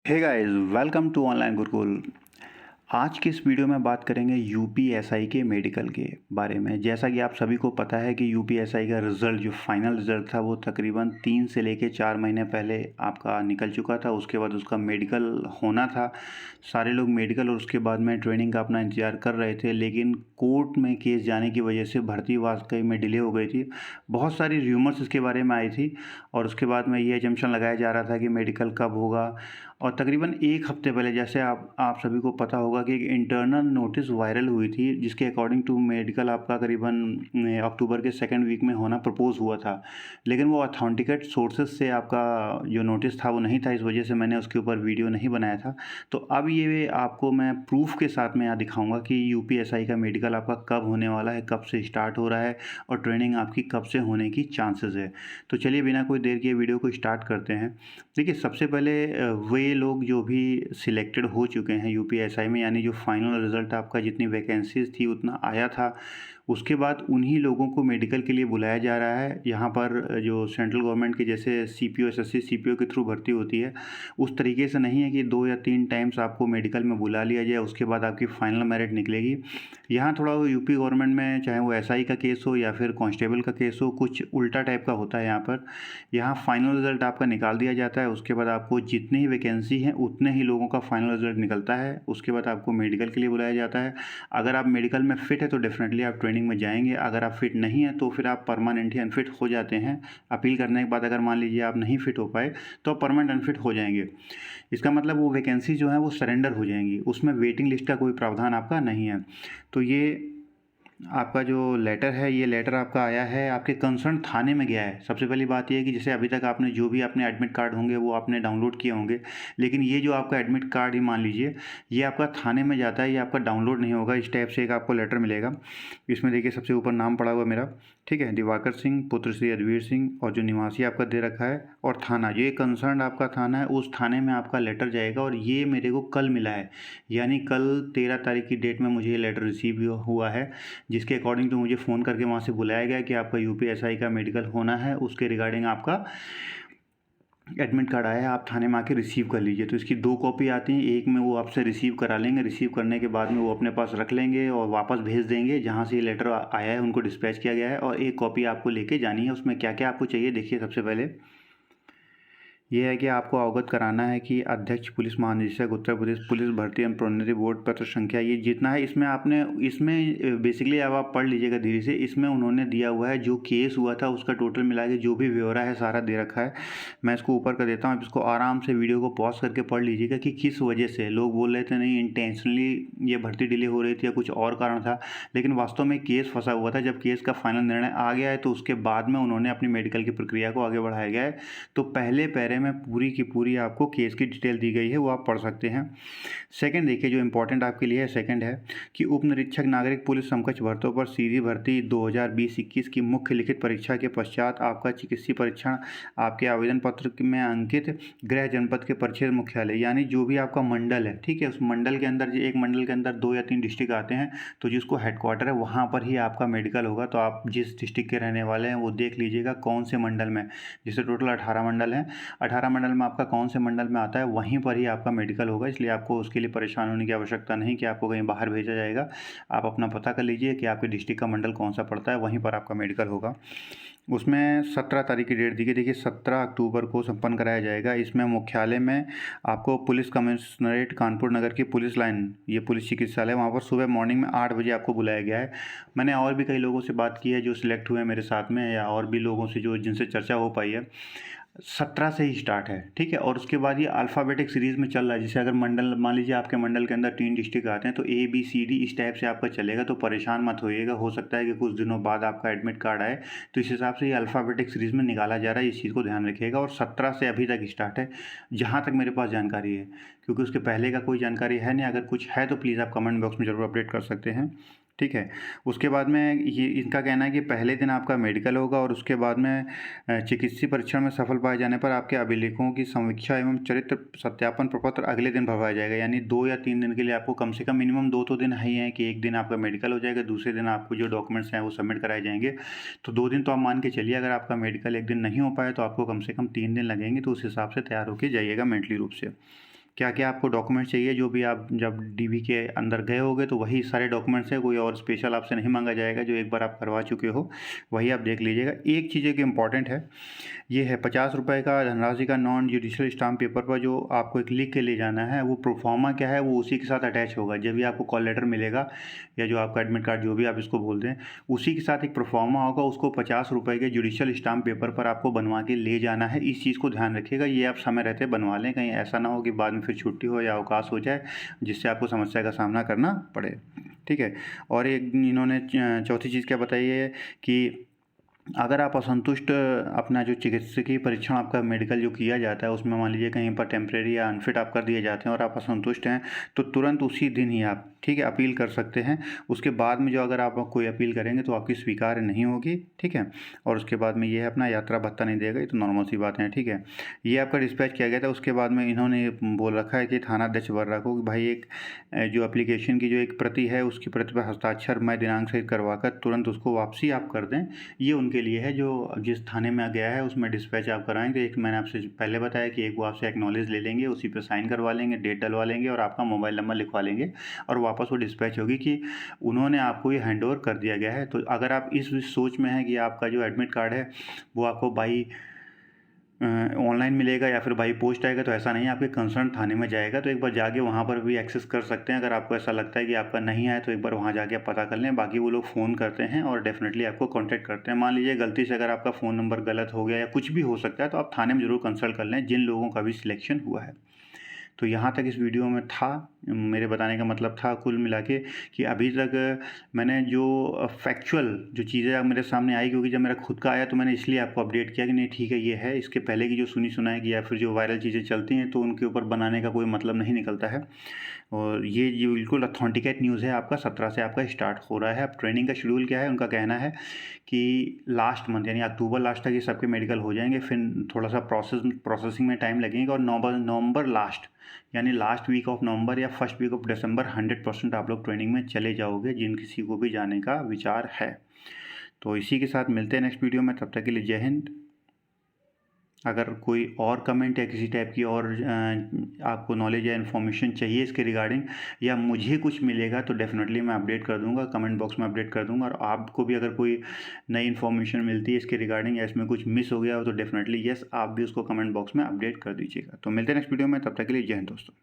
Hey guys, welcome to online Gurukul. आज की इस वीडियो में बात करेंगे यूपीएसआई के मेडिकल के बारे में। जैसा कि आप सभी को पता है कि यूपीएसआई का रिज़ल्ट जो फाइनल रिज़ल्ट था वो तकरीबन 3 से लेके 4 महीने पहले आपका निकल चुका था। उसके बाद उसका मेडिकल होना था। सारे लोग मेडिकल और उसके बाद में ट्रेनिंग का अपना इंतज़ार कर रहे थे, लेकिन कोर्ट में केस जाने की वजह से भर्ती वाकई में डिले हो गई थी। बहुत सारी र्यूमर्स इसके बारे में आई थी और उसके बाद में ये असम्पशन लगाया जा रहा था कि मेडिकल कब होगा। और तकरीबन 1 हफ़्ते पहले, जैसे आप सभी को पता होगा कि एक इंटरनल नोटिस वायरल हुई थी, जिसके अकॉर्डिंग टू मेडिकल आपका करीबन अक्टूबर के सेकंड वीक में होना प्रपोज़ हुआ था। लेकिन वो ऑथेंटिकेट सोर्सेज़ से आपका जो नोटिस था वो नहीं था, इस वजह से मैंने उसके ऊपर वीडियो नहीं बनाया था। तो अब ये आपको मैं प्रूफ़ के साथ में यहाँ दिखाऊँगा कि यूपीएसआई का मेडिकल आपका कब होने वाला है, कब से स्टार्ट हो रहा है और ट्रेनिंग आपकी कब से होने की चांसेज़ है। तो चलिए बिना कोई देर किए वीडियो को स्टार्ट करते हैं। देखिए, सबसे पहले वे लोग जो भी सिलेक्टेड हो चुके हैं यूपीएसआई में, यानी जो फाइनल रिज़ल्ट आपका जितनी वैकेंसीज़ थी उतना आया था, उसके बाद उन्हीं लोगों को मेडिकल के लिए बुलाया जा रहा है। यहाँ पर जो सेंट्रल गवर्नमेंट के जैसे सीपीओ, एसएससी, सीपीओ के थ्रू भर्ती होती है, उस तरीके से नहीं है कि 2 या 3 टाइम्स आपको मेडिकल में बुला लिया जाए, उसके बाद आपकी फाइनल मेरिट निकलेगी। यहाँ थोड़ा वो यूपी गवर्नमेंट में, चाहे वो एसआई का केस हो या फिर कांस्टेबल का केस हो, कुछ उल्टा टाइप का होता है यहाँ पर। यहाँ फाइनल रिज़ल्ट आपका निकाल दिया जाता है, उसके बाद आपको जितनी ही वैकेंसी हैं उतने ही लोगों का फाइनल रिज़ल्ट निकलता है। उसके बाद आपको मेडिकल के लिए बुलाया जाता है। अगर आप मेडिकल में फ़िट है तो डेफ़िनेटली आप ट्रेनिंग में जाएँगे। अगर आप फ़िट नहीं हैं तो फिर आप परमानेंटली अनफ़िट हो जाते हैं। अपील करने के बाद अगर मान लीजिए आप नहीं फ़िट हो पाए तो आप परमानेंट अनफ़िट हो जाएँगे। इसका मतलब वो वैकेंसी जो है वो सरेंडर हो जाएँगी, उसमें वेटिंग लिस्ट का कोई प्रावधान आपका नहीं है। तो ये आपका जो लेटर है, ये लेटर आपका आया है, आपके कंसर्न थाने में गया है। सबसे पहली बात ये है कि जैसे अभी तक आपने जो भी अपने एडमिट कार्ड होंगे वो आपने डाउनलोड किए होंगे, लेकिन ये जो आपका एडमिट कार्ड ही मान लीजिए, ये आपका थाने में जाता है, ये आपका डाउनलोड नहीं होगा। इस टाइप से एक आपको लेटर मिलेगा। इसमें देखिए सबसे ऊपर नाम पड़ा हुआ मेरा, ठीक है, दिवाकर सिंह पुत्र श्री अद्वीर सिंह, और जो निवासी आपका दे रखा है और थाना, जो ये कंसर्न आपका थाना है, उस थाने में आपका लेटर जाएगा। और ये मेरे को कल मिला है, यानी कल 13 तारीख की डेट में मुझे ये लेटर रिसीव हुआ है, जिसके अकॉर्डिंग टू मुझे फ़ोन करके वहाँ से बुलाया गया कि आपका यूपीएसआई का मेडिकल होना है, उसके रिगार्डिंग आपका एडमिट कार्ड आया है, आप थाने में आके रिसीव कर लीजिए। तो इसकी 2 कॉपी आती हैं, एक में वो आपसे रिसीव करा लेंगे, रिसीव करने के बाद में वो अपने पास रख लेंगे और वापस भेज देंगे जहाँ से ये लेटर आया है, उनको डिस्पैच किया गया है। और एक कॉपी आपको लेके जानी है। उसमें क्या-क्या आपको चाहिए देखिए। सबसे पहले ये है कि आपको अवगत कराना है कि अध्यक्ष पुलिस महानिदेशक उत्तर प्रदेश पुलिस भर्ती एवं प्रोन्नति बोर्ड पत्र संख्या, ये जितना है इसमें आपने, इसमें बेसिकली अब आप पढ़ लीजिएगा धीरे से। इसमें उन्होंने दिया हुआ है जो केस हुआ था उसका टोटल मिला के जो भी ब्यौरा है सारा दे रखा है। मैं इसको ऊपर कर देता हूँ, आप इसको आराम से वीडियो को पॉज करके पढ़ लीजिएगा कि किस वजह से लोग बोल रहे थे नहीं इंटेंशनली ये भर्ती डिले हो रही थी या कुछ और कारण था, लेकिन वास्तव में केस फंसा हुआ था। जब केस का फाइनल निर्णय आ गया है तो उसके बाद में उन्होंने अपनी मेडिकल की प्रक्रिया को आगे बढ़ाया गया है। तो पहले पैरे में पूरी की पूरी आपको केस की डिटेल दी गई है, वो आप पढ़ सकते हैं। सेकंड देखिए जो इंपॉर्टेंट आपके लिए है, सेकंड है कि उप निरीक्षक नागरिक पुलिस समकक्ष भर्तियों पर सीधी भर्ती 2020-21 की मुख्य लिखित परीक्षा के पश्चात आपका चिकित्सीय परीक्षण आपके आवेदन पत्र में अंकित गृह जनपद के परिक्षेत्र मुख्यालय, यानी जो भी आपका मंडल है, ठीक है, उस मंडल के अंदर, एक मंडल के अंदर 2 या 3 डिस्ट्रिक्ट आते हैं, तो जिसको हेडक्वार्टर है वहाँ पर ही आपका मेडिकल होगा। तो आप जिस डिस्ट्रिक्ट के रहने वाले हैं वो देख लीजिएगा कौन से मंडल में, जैसे टोटल 18 मंडल हैं, 18 मंडल में आपका कौन से मंडल में आता है वहीं पर ही आपका मेडिकल होगा। इसलिए आपको उसके लिए परेशान होने की आवश्यकता नहीं कि आपको कहीं बाहर भेजा जाएगा। आप अपना पता कर लीजिए कि आपके डिस्ट्रिक्ट का मंडल कौन सा पड़ता है, वहीं पर आपका मेडिकल होगा। उसमें 17 तारीख की डेट दी गई, देखिए 17 अक्टूबर को संपन्न कराया जाएगा। इसमें मुख्यालय में आपको पुलिस कमिश्नरेट कानपुर नगर की पुलिस लाइन, ये पुलिस चिकित्सालय, वहाँ पर सुबह मॉर्निंग में 8 बजे आपको बुलाया गया है। मैंने और भी कई लोगों से बात की है जो सिलेक्ट हुए हैं मेरे साथ में, या और भी लोगों से जो जिनसे चर्चा हो पाई है। 17 से ही स्टार्ट है, ठीक है। और उसके बाद ये अल्फ़ाबेटिक सीरीज़ में चल रहा है। जैसे अगर मंडल, मान लीजिए आपके मंडल के अंदर 3 डिस्ट्रिक्ट आते हैं तो ABCD इस टाइप से आपका चलेगा। तो परेशान मत होइएगा, हो सकता है कि कुछ दिनों बाद आपका एडमिट कार्ड आए, तो इस हिसाब से ये अल्फ़ाबेटिक सीरीज़ में निकाला जा रहा है, इस चीज़ को ध्यान रखिएगा। और 17 से अभी तक स्टार्ट है, जहाँ तक मेरे पास जानकारी है, क्योंकि उसके पहले का कोई जानकारी है नहीं। अगर कुछ है तो प्लीज़ आप कमेंट बॉक्स में ज़रूर अपडेट कर सकते हैं, ठीक है। उसके बाद में ये इनका कहना है कि पहले दिन आपका मेडिकल होगा और उसके बाद में चिकित्सीय परीक्षण में सफल पाए जाने पर आपके अभिलेखों की समीक्षा एवं चरित्र सत्यापन प्रपत्र अगले दिन भरवाया जाएगा। यानी 2 या 3 दिन के लिए आपको कम से कम मिनिमम 2 तो दिन है ही हैं कि एक दिन आपका मेडिकल हो जाएगा, दूसरे दिन आपको जो डॉक्यूमेंट्स हैं वो सबमिट कराए जाएंगे। तो 2 दिन तो आप मान के चलिए। अगर आपका मेडिकल एक दिन नहीं हो पाए तो आपको कम से कम 3 दिन लगेंगे। तो उस हिसाब से तैयार होकर जाइएगा मेंटली रूप से, क्या क्या आपको डॉक्यूमेंट्स चाहिए, जो भी आप जब डीबी के अंदर गए होगे तो वही सारे डॉक्यूमेंट्स हैं, कोई और स्पेशल आपसे नहीं मांगा जाएगा। जो एक बार आप करवा चुके हो वही आप देख लीजिएगा। एक चीज़ एक इम्पॉर्टेंट है, ये है 50 रुपये का धनराशि का नॉन जुडिशियल स्टाम्प पेपर पर जो आपको एक लिख के ले जाना है, वो प्रोफार्मा क्या है वो उसी के साथ अटैच होगा। जब भी आपको कॉल लेटर मिलेगा या जो आपका एडमिट कार्ड जो भी आप इसको बोलते हैं, उसी के साथ एक प्रोफार्मा होगा, उसको 50 रुपये के जुडिशियल स्टाम्प पेपर पर आपको बनवा के ले जाना है। इस चीज़ को ध्यान रखिएगा, ये आप समय रहते बनवा लें, कहीं ऐसा ना हो कि बाद में फिर छुट्टी हो या अवकाश हो जाए जिससे आपको समस्या का सामना करना पड़े। ठीक है। और एक इन्होंने चौथी चीज़ क्या बताई है कि अगर आप असंतुष्ट अपना जो चिकित्सकीय परीक्षण आपका मेडिकल जो किया जाता है उसमें मान लीजिए कहीं पर टेम्परेरी या अनफिट आप कर दिए जाते हैं और आप असंतुष्ट हैं, तो तुरंत उसी दिन ही आप ठीक है अपील कर सकते हैं। उसके बाद में जो अगर आप कोई अपील करेंगे तो आपकी स्वीकार्य नहीं होगी। ठीक है। और उसके बाद में ये है अपना यात्रा भत्ता नहीं देगा, ये तो नॉर्मल सी बात है। ठीक है। ये आपका डिस्पैच किया गया था। उसके बाद में इन्होंने बोल रखा है कि थाना अध्यक्ष वर्रा को कि भाई एक जो एप्लीकेशन की जो एक प्रति है उसकी प्रति पर हस्ताक्षर मैं दिनांक सहित करवाकर तुरंत उसको वापसी आप कर दें। ये उनके लिए है जो जिस थाने में गया है उसमें डिस्पैच आप कराएंगे। एक मैंने आपसे पहले बताया कि एक वो आपसे एक्नॉलेज ले लेंगे, उसी पे साइन करवा लेंगे, डेट डलवा लेंगे और आपका मोबाइल नंबर लिखवा लेंगे और वापस वो डिस्पैच होगी कि उन्होंने आपको ये हैंड ओवर कर दिया गया है। तो अगर आप इस सोच में हैं कि आपका जो एडमिट कार्ड है वो आपको बाई ऑनलाइन मिलेगा या फिर बाई पोस्ट आएगा, तो ऐसा नहीं है, आपके कंसर्न थाने में जाएगा। तो एक बार जाके वहाँ पर भी एक्सेस कर सकते हैं। अगर आपको ऐसा लगता है कि आपका नहीं आया तो एक बार वहाँ जाके आप पता कर लें। बाकी वो लोग फ़ोन करते हैं और डेफिनेटली आपको कांटेक्ट करते हैं। मान लीजिए गलती से अगर आपका फ़ोन नंबर गलत हो गया या कुछ भी हो सकता है, तो आप थाने में ज़रूर कंसल्ट कर लें जिन लोगों का भी सिलेक्शन हुआ है। तो यहाँ तक इस वीडियो में था, मेरे बताने का मतलब था कुल मिला के कि अभी तक मैंने जो फैक्चुअल जो चीज़ें मेरे सामने आई, क्योंकि जब मेरा खुद का आया तो मैंने इसलिए आपको अपडेट किया कि नहीं ठीक है ये है। इसके पहले की जो सुनी सुनाई की या फिर जो वायरल चीज़ें चलती हैं तो उनके ऊपर बनाने का कोई मतलब नहीं निकलता है। और ये बिल्कुल ऑथेंटिकेट न्यूज़ है। आपका 17 से आपका स्टार्ट हो रहा है। अब ट्रेनिंग का शेड्यूल क्या है, उनका कहना है कि लास्ट मंथ यानी अक्टूबर लास्ट तक ये सबके मेडिकल हो जाएंगे। फिर थोड़ा सा प्रोसेसिंग में टाइम लगेगा और नवंबर लास्ट यानी लास्ट वीक ऑफ नवंबर या फर्स्ट वीक ऑफ दिसंबर 100% आप लोग ट्रेनिंग में चले जाओगे जिन किसी को भी जाने का विचार है। तो इसी के साथ मिलते हैं नेक्स्ट वीडियो में, तब तक के लिए जय हिंद। अगर कोई और कमेंट या किसी टाइप की और आपको नॉलेज या इन्फॉर्मेशन चाहिए इसके रिगार्डिंग या मुझे कुछ मिलेगा तो डेफिनेटली मैं अपडेट कर दूंगा, कमेंट बॉक्स में अपडेट कर दूंगा। और आपको भी अगर कोई नई इन्फॉर्मेशन मिलती है इसके रिगार्डिंग या इसमें कुछ मिस हो गया हो तो डेफिनेटली यस आप भी उसको कमेंट बॉक्स में अपडेट कर दीजिएगा। तो मिलते हैं नेक्स्ट वीडियो में, तब तक के लिए जय हिंद दोस्तों।